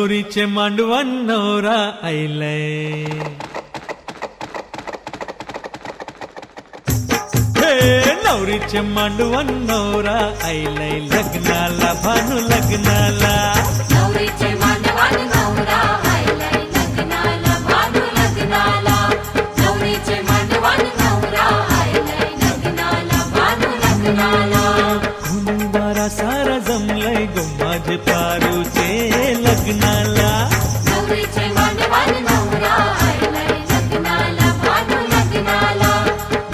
नवरीचे मांडवण नवरा आईलय, हे नवरीचे मांडवण नवरा आईलय, लग्नाला भानू लग्नाला, नवरीचे मांडवण नवरा आईलय, लग्नाला भानू लग्नाला, नवरीचे मांडवण नवरा आईलय, लग्नाला भानू लग्नाला. बारा सारा जमलय गो माझे पारूचे लग्नाला, नवरीचे मांडवण नवरा आईलय, लग्नाला भानू लग्नाला,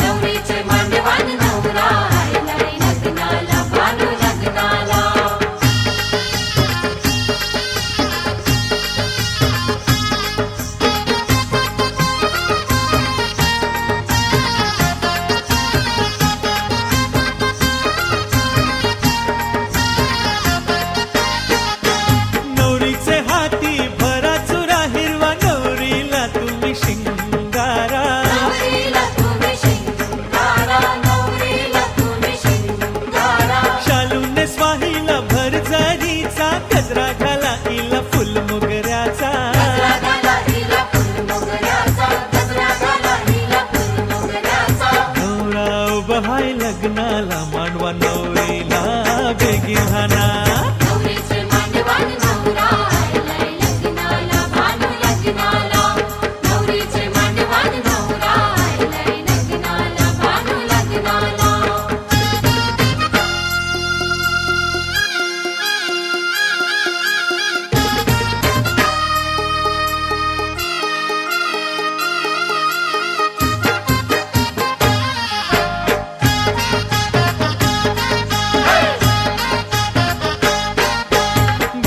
नवरीचे मांडवण नवरा आईलय, लग्नाला भानू लग्नाला. नवरीचे हाती भरा चुरा हिरवा, नवरीला तुम्ही शिंगारा, नवरीला तुम्ही शिंगारा, नवरीला तुम्ही शिंगारा, शालूने स्वाहीला भर जरीचा, गजरा घाला हिला फुल मोगऱ्याचा, गजरा घाला हिला फुल मोगऱ्याचा, गजरा घाला हिला फुल मोगऱ्याचा. नवरा उभा हाय लग्नाला, मांडवा नवरीला बेगीन हाना, नवरीचे मांडवण नवरा आईलय, लग्नाला भानू लग्नाला, नवरीचे मांडवण नवरा आईलय, लग्नाला भानू लग्नाला.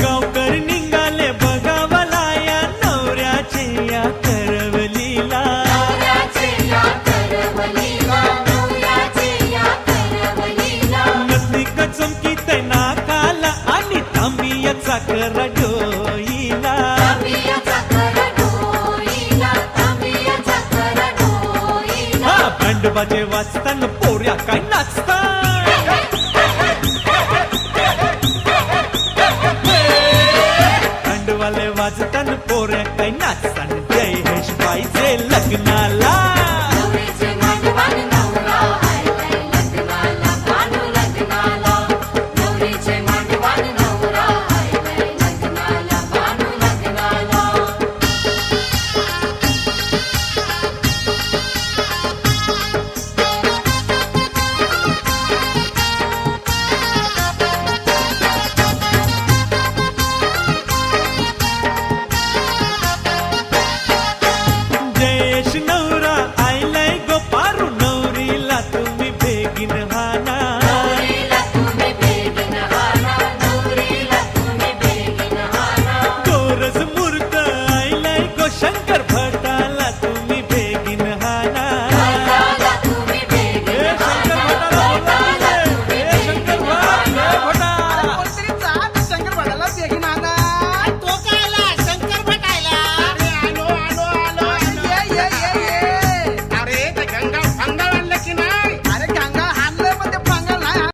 गावकर निघाले बघावला या नवऱ्याचे या करवलीला, नवऱ्याचे या करवलीला, नवऱ्याचे या करवलीला, नजदीक चमकी तै नाकाला आणि तांबियाचा कर डोईला, तांबियाचा कर डोईला, तांबियाचा कर डोईला. हा बंड बाजे वाजताना पोऱ्या काय नाचता